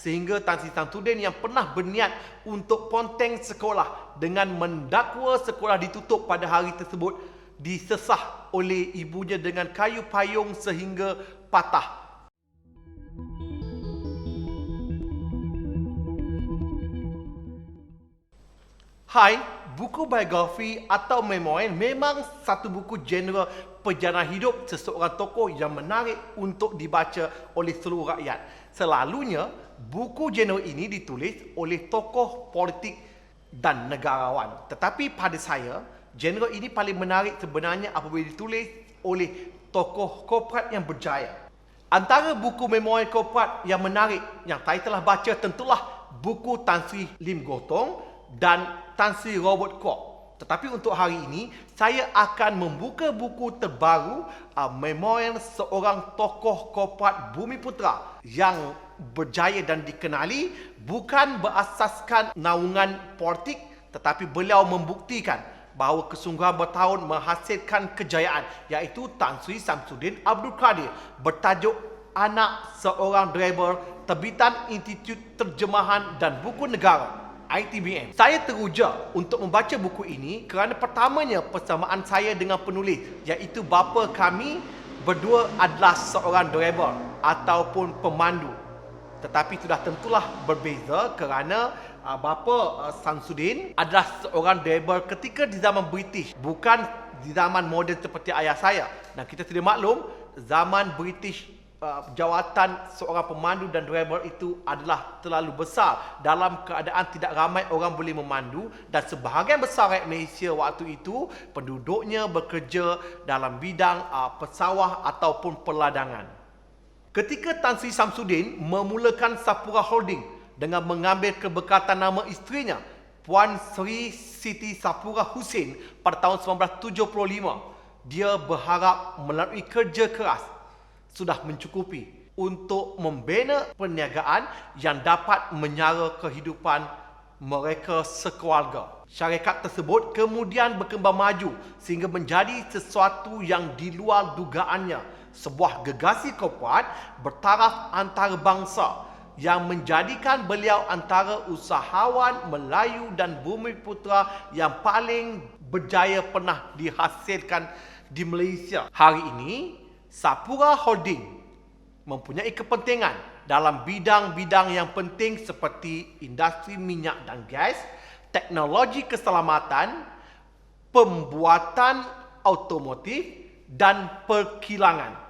sehingga Tan Sri Samsudin yang pernah berniat untuk ponteng sekolah dengan mendakwa sekolah ditutup pada hari tersebut disesah oleh ibunya dengan kayu payung sehingga patah. Hai, buku biografi atau memoir memang satu buku genre perjalanan hidup seseorang tokoh yang menarik untuk dibaca oleh seluruh rakyat. Selalunya, buku genre ini ditulis oleh tokoh politik dan negarawan. Tetapi pada saya, genre ini paling menarik sebenarnya apabila ditulis oleh tokoh korporat yang berjaya. Antara buku memoir korporat yang menarik yang saya telah baca tentulah buku Tan Sri Lim Gotong dan Tan Sri Robert Kwok. Tetapi untuk hari ini, saya akan membuka buku terbaru memoir seorang tokoh korporat Bumiputera yang berjaya dan dikenali bukan berasaskan naungan politik, tetapi beliau membuktikan bahawa kesungguhan bertahun menghasilkan kejayaan, iaitu Tan Sri Samsudin Abdul Qadir, bertajuk Anak Seorang Driver, terbitan Institut Terjemahan dan Buku Negara ITBN. Saya teruja untuk membaca buku ini kerana pertamanya persamaan saya dengan penulis, iaitu bapa kami berdua adalah seorang driver ataupun pemandu. Tetapi sudah tentulah berbeza kerana bapa Samsudin adalah seorang driver ketika di zaman British, bukan di zaman moden seperti ayah saya. Dan kita sudah maklum, zaman British jawatan seorang pemandu dan driver itu adalah terlalu besar. Dalam keadaan tidak ramai orang boleh memandu dan sebahagian besar rakyat Malaysia waktu itu penduduknya bekerja dalam bidang pesawah ataupun perladangan. Ketika Tan Sri Samsudin memulakan Sapura Holding dengan mengambil keberkatan nama isterinya Puan Sri Siti Sapura Husin pada tahun 1975, dia berharap melalui kerja keras sudah mencukupi untuk membina perniagaan yang dapat menyara kehidupan mereka sekeluarga. Syarikat tersebut kemudian berkembang maju sehingga menjadi sesuatu yang di luar dugaannya, sebuah gegasi korporat bertaraf antarabangsa yang menjadikan beliau antara usahawan Melayu dan Bumiputera yang paling berjaya pernah dihasilkan di Malaysia. Hari ini, Sapura Holding mempunyai kepentingan dalam bidang-bidang yang penting seperti industri minyak dan gas, teknologi keselamatan, pembuatan automotif dan perkilangan.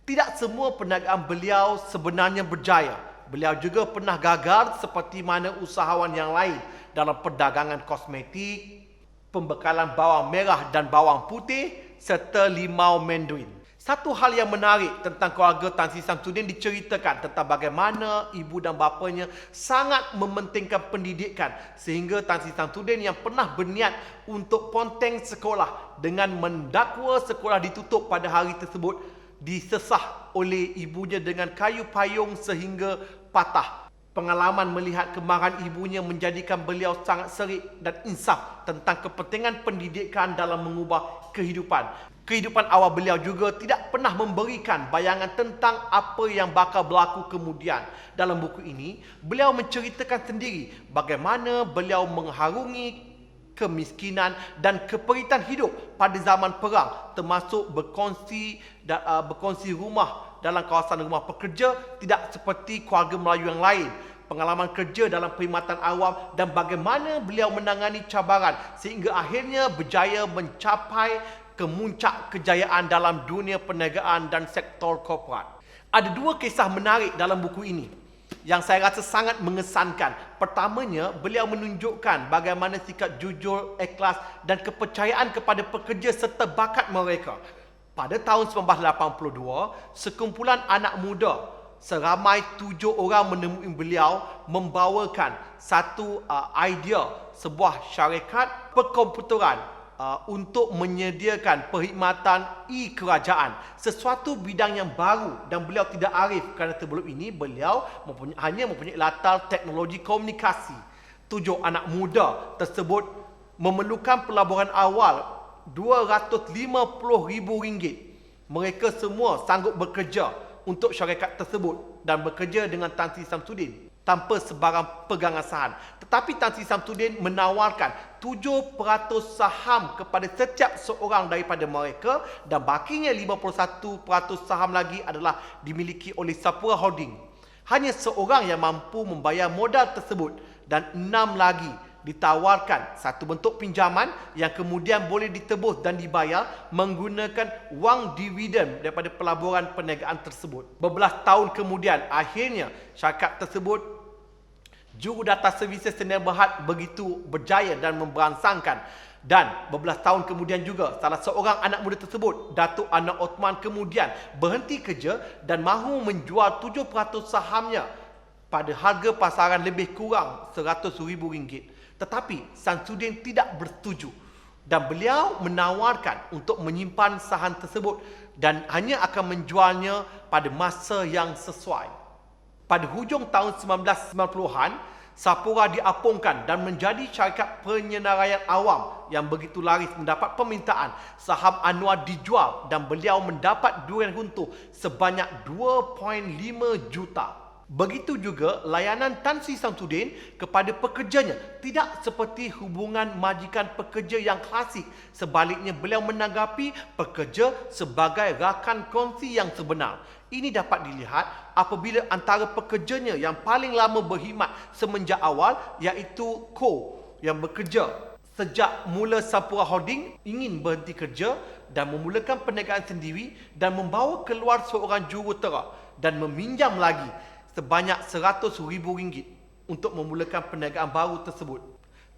Tidak semua perniagaan beliau sebenarnya berjaya. Beliau juga pernah gagal seperti mana usahawan yang lain dalam perdagangan kosmetik, pembekalan bawang merah dan bawang putih serta limau Mandarin. Satu hal yang menarik tentang keluarga Tan Sri Samsudin diceritakan tentang bagaimana ibu dan bapanya sangat mementingkan pendidikan sehingga Tan Sri Samsudin yang pernah berniat untuk ponteng sekolah dengan mendakwa sekolah ditutup pada hari tersebut disesah oleh ibunya dengan kayu payung sehingga patah. Pengalaman melihat kemarahan ibunya menjadikan beliau sangat serik dan insaf tentang kepentingan pendidikan dalam mengubah kehidupan. Kehidupan awal beliau juga tidak pernah memberikan bayangan tentang apa yang bakal berlaku kemudian. Dalam buku ini, beliau menceritakan sendiri bagaimana beliau mengharungi kemiskinan dan keperitan hidup pada zaman perang, termasuk berkongsi rumah dalam kawasan rumah pekerja tidak seperti keluarga Melayu yang lain. Pengalaman kerja dalam perkhidmatan awam dan bagaimana beliau menangani cabaran sehingga akhirnya berjaya mencapai kemuncak kejayaan dalam dunia perniagaan dan sektor korporat. Ada dua kisah menarik dalam buku ini yang saya rasa sangat mengesankan. Pertamanya, beliau menunjukkan bagaimana sikap jujur, ikhlas dan kepercayaan kepada pekerja serta bakat mereka. Pada tahun 1982, sekumpulan anak muda seramai 7 orang menemui beliau membawakan satu idea sebuah syarikat perkomputeran untuk menyediakan perkhidmatan e-kerajaan, sesuatu bidang yang baru dan beliau tidak arif kerana sebelum ini beliau hanya mempunyai latar teknologi komunikasi. 7 anak muda tersebut memerlukan pelaburan awal RM250,000. Mereka semua sanggup bekerja untuk syarikat tersebut. dan bekerja dengan Tan Sri Samsudin tanpa sebarang pegangan saham. Tetapi Tan Sri Samsudin menawarkan 7% saham kepada setiap seorang daripada mereka dan bakinya 51% saham lagi adalah dimiliki oleh Sapura Holding. Hanya seorang yang mampu membayar modal tersebut dan 6 lagi ditawarkan satu bentuk pinjaman yang kemudian boleh ditebus dan dibayar menggunakan wang dividen daripada pelaburan perniagaan tersebut. Bebelas tahun kemudian, akhirnya syarikat tersebut, Jurudata Services Sdn Bhd, begitu berjaya dan memberangsangkan. Dan bebelas tahun kemudian juga, salah seorang anak muda tersebut, Datuk Anwar Othman, kemudian berhenti kerja dan mahu menjual 7% sahamnya pada harga pasaran lebih kurang RM100,000. Tetapi Samsudin tidak bersetuju dan beliau menawarkan untuk menyimpan saham tersebut dan hanya akan menjualnya pada masa yang sesuai. Pada hujung tahun 1990-an, Sapura diapungkan dan menjadi syarikat penyenaraian awam yang begitu laris mendapat permintaan. Saham Anwar dijual dan beliau mendapat durian runtuh sebanyak 2.5 juta. Begitu juga layanan Tan Sri Samsudin kepada pekerjanya tidak seperti hubungan majikan pekerja yang klasik. Sebaliknya, beliau menanggapi pekerja sebagai rakan kongsi yang sebenar. Ini dapat dilihat apabila antara pekerjanya yang paling lama berkhidmat semenjak awal, iaitu Ko, yang bekerja sejak mula Sapura Holding, ingin berhenti kerja dan memulakan perniagaan sendiri dan membawa keluar seorang jurutera dan meminjam lagi sebanyak RM100,000 untuk memulakan perniagaan baru tersebut.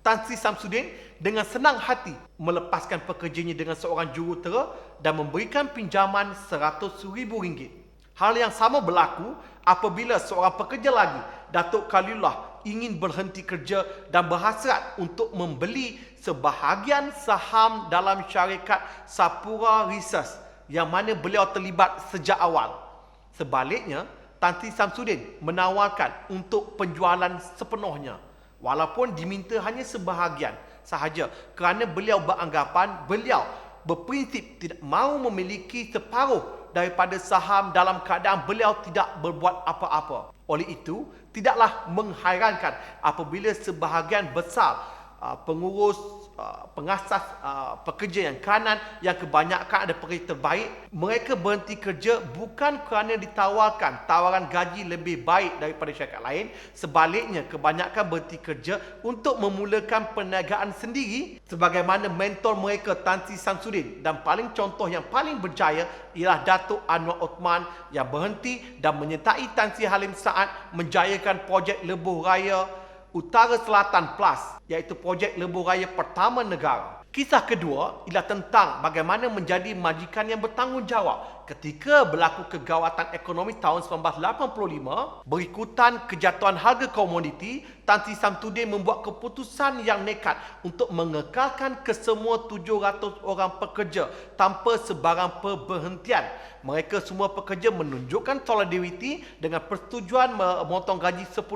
Tan Sri Samsudin dengan senang hati melepaskan pekerjanya dengan seorang jurutera dan memberikan pinjaman RM100,000. Hal yang sama berlaku apabila seorang pekerja lagi, Datuk Khalilullah, ingin berhenti kerja dan berhasrat untuk membeli sebahagian saham dalam syarikat Sapura Research yang mana beliau terlibat sejak awal. Sebaliknya, Tan Sri Samsudin menawarkan untuk penjualan sepenuhnya walaupun diminta hanya sebahagian sahaja kerana beliau beranggapan beliau berprinsip tidak mahu memiliki separuh daripada saham dalam keadaan beliau tidak berbuat apa-apa. Oleh itu, tidaklah menghairankan apabila sebahagian besar pengurus pengasas pekerja yang kanan yang kebanyakan ada pekerja terbaik, mereka berhenti kerja bukan kerana ditawarkan tawaran gaji lebih baik daripada syarikat lain. Sebaliknya, kebanyakan berhenti kerja untuk memulakan perniagaan sendiri sebagaimana mentor mereka Tan Sri Samsudin, dan paling contoh yang paling berjaya ialah Datuk Anwar Othman yang berhenti dan menyertai Tan Sri Halim Saad menjayakan projek Lebuh Raya Utara Selatan Plus, iaitu projek lebuh raya pertama negara. Kisah kedua ialah tentang bagaimana menjadi majikan yang bertanggungjawab. Ketika berlaku kegawatan ekonomi tahun 1985, berikutan kejatuhan harga komoditi, Tan Sri Samsudin membuat keputusan yang nekat untuk mengekalkan kesemua 700 orang pekerja tanpa sebarang perberhentian. Mereka semua pekerja menunjukkan solidariti dengan persetujuan memotong gaji 10%.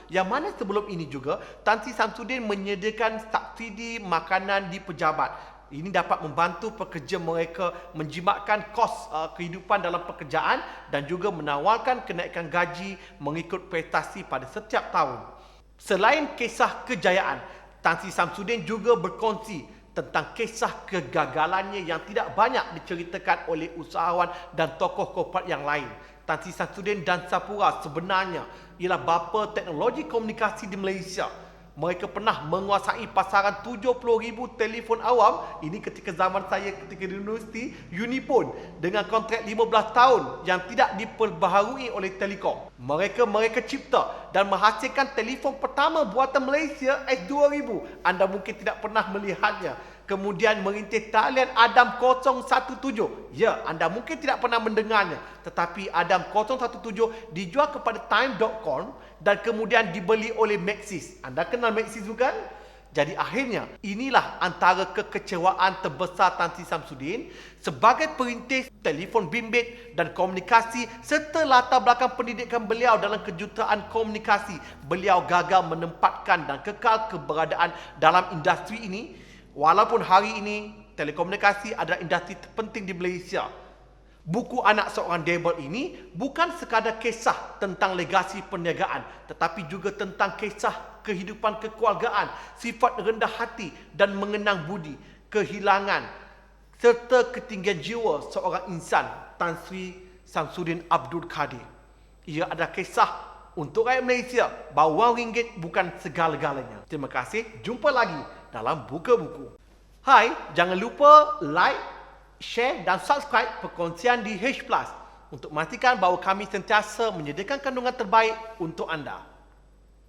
Yang mana sebelum ini juga, Tan Sri Samsudin menyediakan subsidi makanan di pejabat. Ini dapat membantu pekerja mereka menjimatkan kos kehidupan dalam pekerjaan dan juga menawarkan kenaikan gaji mengikut prestasi pada setiap tahun. Selain kisah kejayaan, Tan Sri Samsudin juga berkongsi tentang kisah kegagalannya yang tidak banyak diceritakan oleh usahawan dan tokoh korporat yang lain. Tan Sri Samsudin dan Sapura sebenarnya ialah bapa teknologi komunikasi di Malaysia. Mereka pernah menguasai pasaran 70,000 telefon awam. Ini ketika zaman saya ketika di universiti, Unipon, dengan kontrak 15 tahun yang tidak diperbaharui oleh Telekom. Mereka cipta dan menghasilkan telefon pertama buatan Malaysia S2000. Anda mungkin tidak pernah melihatnya. Kemudian merintis talian Adam 017. Ya, anda mungkin tidak pernah mendengarnya. Tetapi Adam 017 dijual kepada Time.com dan kemudian dibeli oleh Maxis. Anda kenal Maxis bukan? Jadi akhirnya, inilah antara kekecewaan terbesar Tan Sri Samsudin sebagai perintis telefon bimbit dan komunikasi serta latar belakang pendidikan beliau dalam kejuruteraan komunikasi. Beliau gagal menempatkan dan kekal keberadaan dalam industri ini. Walaupun hari ini telekomunikasi adalah industri terpenting di Malaysia. Buku Anak Seorang Debel ini bukan sekadar kisah tentang legasi perniagaan, tetapi juga tentang kisah kehidupan kekeluargaan, sifat rendah hati dan mengenang budi, kehilangan serta ketinggian jiwa seorang insan, Tan Sri Samsudin Abdul Kadir. Ia adalah kisah untuk rakyat Malaysia bahawa wang ringgit bukan segala-galanya. Terima kasih, jumpa lagi dalam Buka Buku. Hai, jangan lupa like, share dan subscribe perkongsian di H+, untuk memastikan bahawa kami sentiasa menyediakan kandungan terbaik untuk anda.